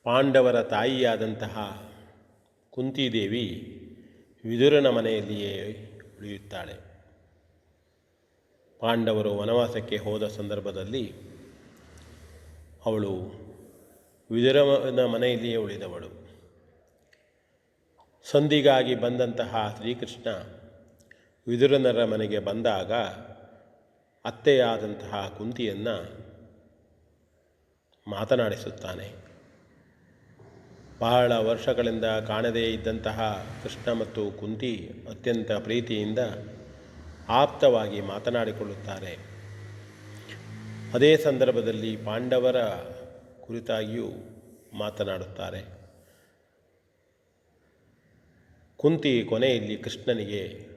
ಪಾಂಡವರ ತಾಯಿಯಾದಂತಹ ಕುಂತಿದೇವಿ ವಿದುರನ ಮನೆಯಲ್ಲಿಯೇ ಉಳಿಯುತ್ತಾಳೆ. ಪಾಂಡವರು ವನವಾಸಕ್ಕೆ ಹೋದ ಸಂದರ್ಭದಲ್ಲಿ ಅವಳು ವಿದುರನ ಮನೆಯಲ್ಲಿಯೇ ಉಳಿದವಳು. ಸಂಧಿಗಾಗಿ ಬಂದಂತಹ ಶ್ರೀಕೃಷ್ಣ ವಿದುರನರ ಮನೆಗೆ ಬಂದಾಗ ಅತ್ತೆಯಾದಂತಹ ಕುಂತಿಯನ್ನು ಮಾತನಾಡಿಸುತ್ತಾನೆ. ಬಹಳ ವರ್ಷಗಳಿಂದ ಕಾಣದೇ ಇದ್ದಂತಹ ಕೃಷ್ಣ ಮತ್ತು ಕುಂತಿ ಅತ್ಯಂತ ಪ್ರೀತಿಯಿಂದ ಆಪ್ತವಾಗಿ ಮಾತನಾಡಿಕೊಳ್ಳುತ್ತಾರೆ. ಅದೇ ಸಂದರ್ಭದಲ್ಲಿ ಪಾಂಡವರ ಕುರಿತಾಗಿಯೂ ಮಾತನಾಡುತ್ತಾರೆ. ಕುಂತಿ ಕೊನೆಯಲ್ಲಿ ಕೃಷ್ಣನಿಗೆ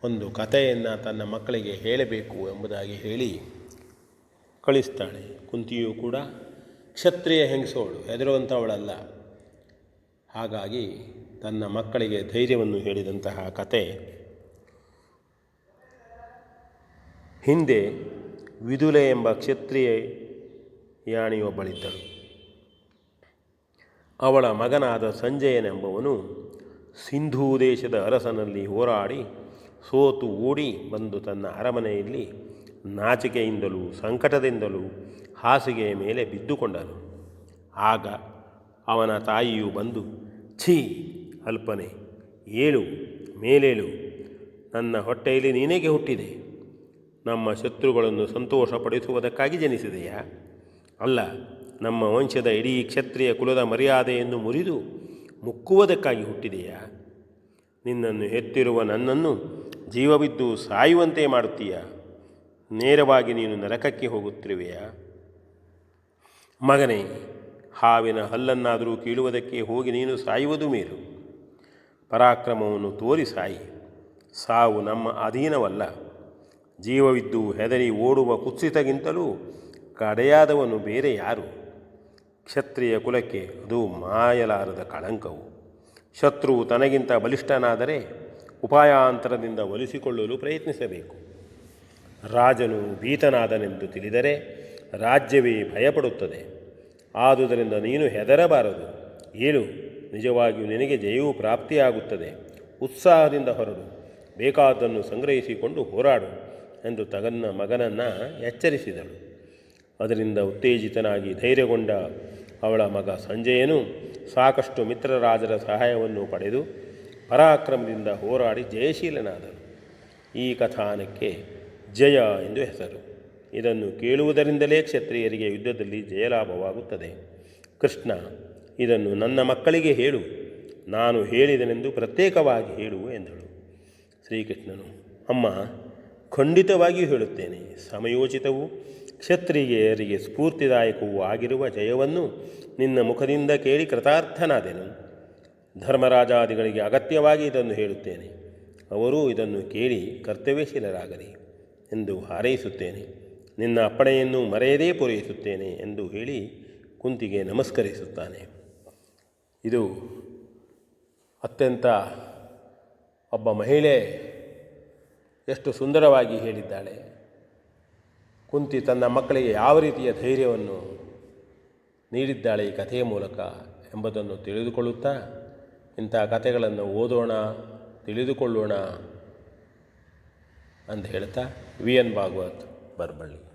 ಒಂದು ಕಥೆಯನ್ನು ತನ್ನ ಮಕ್ಕಳಿಗೆ ಹೇಳಬೇಕು ಎಂಬುದಾಗಿ ಹೇಳಿ ಕಳಿಸ್ತಾಳೆ. ಕುಂತಿಯೂ ಕೂಡ ಕ್ಷತ್ರಿಯ ಹೆಂಗಸೋಳು, ಹೆದರುವಂಥವಳಲ್ಲ. ಹಾಗಾಗಿ ತನ್ನ ಮಕ್ಕಳಿಗೆ ಧೈರ್ಯವನ್ನು ಹೇಳಿದಂತಹ ಕತೆ, ಹಿಂದೆ ವಿದುಲೆ ಎಂಬ ಕ್ಷತ್ರಿಯ ಯಾಣಿಯೊಬ್ಬಳಿದ್ದಳು. ಅವಳ ಮಗನಾದ ಸಂಜಯನೆಂಬವನು ಸಿಂಧೂ ದೇಶದ ಅರಸನಲ್ಲಿ ಹೋರಾಡಿ ಸೋತು ಓಡಿ ಬಂದು ತನ್ನ ಅರಮನೆಯಲ್ಲಿ ನಾಚಿಕೆಯಿಂದಲೂ ಸಂಕಟದಿಂದಲೂ ಹಾಸಿಗೆಯ ಮೇಲೆ ಬಿದ್ದುಕೊಂಡನು. ಆಗ ಅವನ ತಾಯಿಯು ಬಂದು, ಛೀ ಅಲ್ಪನೆ, ಏಳು ಮೇಲೇಳು, ನನ್ನ ಹೊಟ್ಟೆಯಲ್ಲಿ ನೀನೇಗೆ ಹುಟ್ಟಿದೆ? ನಮ್ಮ ಶತ್ರುಗಳನ್ನು ಸಂತೋಷಪಡಿಸುವುದಕ್ಕಾಗಿ ಜನಿಸಿದೆಯಾ? ಅಲ್ಲ, ನಮ್ಮ ವಂಶದ ಇಡೀ ಕ್ಷತ್ರಿಯ ಕುಲದ ಮರ್ಯಾದೆಯನ್ನು ಮುರಿದು ಮುಕ್ಕುವುದಕ್ಕಾಗಿ ಹುಟ್ಟಿದೆಯಾ? ನಿನ್ನನ್ನು ಹೆತ್ತಿರುವ ನನ್ನನ್ನು ಜೀವವಿದ್ದು ಸಾಯುವಂತೆ ಮಾಡುತ್ತೀಯ? ನೇರವಾಗಿ ನೀನು ನರಕಕ್ಕೆ ಹೋಗುತ್ತಿರುವೆಯಾ? ಮಗನೇ, ಹಾವಿನ ಹಲ್ಲನ್ನಾದರೂ ಕೀಳುವುದಕ್ಕೆ ಹೋಗಿ ನೀನು ಸಾಯುವುದು ಮೇಲು. ಪರಾಕ್ರಮವನ್ನು ತೋರಿ ಸಾಯಿ. ಸಾವು ನಮ್ಮ ಅಧೀನವಲ್ಲ. ಜೀವವಿದ್ದು ಹೆದರಿ ಓಡುವ ಕುತ್ಸಿತಗಿಂತಲೂ ಕಡೆಯಾದವನು ಬೇರೆ ಯಾರು? ಕ್ಷತ್ರಿಯ ಕುಲಕ್ಕೆ ಅದು ಮಾಯಲಾರದ ಕಳಂಕವು. ಶತ್ರುವು ತನಗಿಂತ ಬಲಿಷ್ಠನಾದರೆ ಉಪಾಯಾಂತರದಿಂದ ಒಲಿಸಿಕೊಳ್ಳಲು ಪ್ರಯತ್ನಿಸಬೇಕು. ರಾಜನು ಭೀತನಾದನೆಂದು ತಿಳಿದರೆ ರಾಜ್ಯವೇ ಭಯಪಡುತ್ತದೆ. ಆದುದರಿಂದ ನೀನು ಹೆದರಬಾರದು. ಏಳು, ನಿಜವಾಗಿಯೂ ನಿನಗೆ ಜಯವೂ ಪ್ರಾಪ್ತಿಯಾಗುತ್ತದೆ. ಉತ್ಸಾಹದಿಂದ ಹೊರಡು, ಬೇಕಾದ್ದನ್ನು ಸಂಗ್ರಹಿಸಿಕೊಂಡು ಹೋರಾಡು ಎಂದು ತನ್ನ ಮಗನನ್ನು ಎಚ್ಚರಿಸಿದಳು. ಅದರಿಂದ ಉತ್ತೇಜಿತನಾಗಿ ಧೈರ್ಯಗೊಂಡ ಅವಳ ಮಗ ಸಂಜಯನು ಸಾಕಷ್ಟು ಮಿತ್ರರಾಜರ ಸಹಾಯವನ್ನು ಪಡೆದು ಪರಾಕ್ರಮದಿಂದ ಹೋರಾಡಿ ಜಯಶೀಲನಾದನು. ಈ ಕಥಾನಕ್ಕೆ ಜಯ ಎಂದು ಹೆಸರು. ಇದನ್ನು ಕೇಳುವುದರಿಂದಲೇ ಕ್ಷತ್ರಿಯರಿಗೆ ಯುದ್ಧದಲ್ಲಿ ಜಯಲಾಭವಾಗುತ್ತದೆ. ಕೃಷ್ಣ, ಇದನ್ನು ನನ್ನ ಮಕ್ಕಳಿಗೆ ಹೇಳು, ನಾನು ಹೇಳಿದನೆಂದು ಪ್ರತ್ಯೇಕವಾಗಿ ಹೇಳು ಎಂದಳು. ಶ್ರೀಕೃಷ್ಣನು, ಅಮ್ಮ, ಖಂಡಿತವಾಗಿಯೂ ಹೇಳುತ್ತೇನೆ. ಸಮಯೋಚಿತವೂ ಕ್ಷತ್ರಿಯರಿಗೆ ಸ್ಫೂರ್ತಿದಾಯಕವೂ ಆಗಿರುವ ಜಯವನ್ನು ನಿನ್ನ ಮುಖದಿಂದ ಕೇಳಿ ಕೃತಾರ್ಥನಾದೆನು. ಧರ್ಮರಾಜಾದಿಗಳಿಗೆ ಅಗತ್ಯವಾಗಿ ಇದನ್ನು ಹೇಳುತ್ತೇನೆ. ಅವರೂ ಇದನ್ನು ಕೇಳಿ ಕರ್ತವ್ಯಶೀಲರಾಗಲಿ ಎಂದು ಹಾರೈಸುತ್ತೇನೆ. ನಿನ್ನ ಅಪ್ಪಣೆಯನ್ನು ಮರೆಯದೇ ಪೂರೈಸುತ್ತೇನೆ ಎಂದು ಹೇಳಿ ಕುಂತಿಗೆ ನಮಸ್ಕರಿಸುತ್ತಾನೆ. ಇದು ಅತ್ಯಂತ ಒಬ್ಬ ಮಹಿಳೆ ಎಷ್ಟು ಸುಂದರವಾಗಿ ಹೇಳಿದ್ದಾಳೆ. ಕುಂತಿ ತನ್ನ ಮಕ್ಕಳಿಗೆ ಯಾವ ರೀತಿಯ ಧೈರ್ಯವನ್ನು ನೀಡಿದ್ದಾಳೆ ಈ ಕಥೆಯ ಮೂಲಕ ಎಂಬುದನ್ನು ತಿಳಿದುಕೊಳ್ಳುತ್ತಾ ಇಂಥ ಕಥೆಗಳನ್ನು ಓದೋಣ, ತಿಳಿದುಕೊಳ್ಳೋಣ ಅಂತ ಹೇಳ್ತಾ ವಿ ಎನ್ ಭಾಗವತ್, ಬರಬಳ್ಳಿ.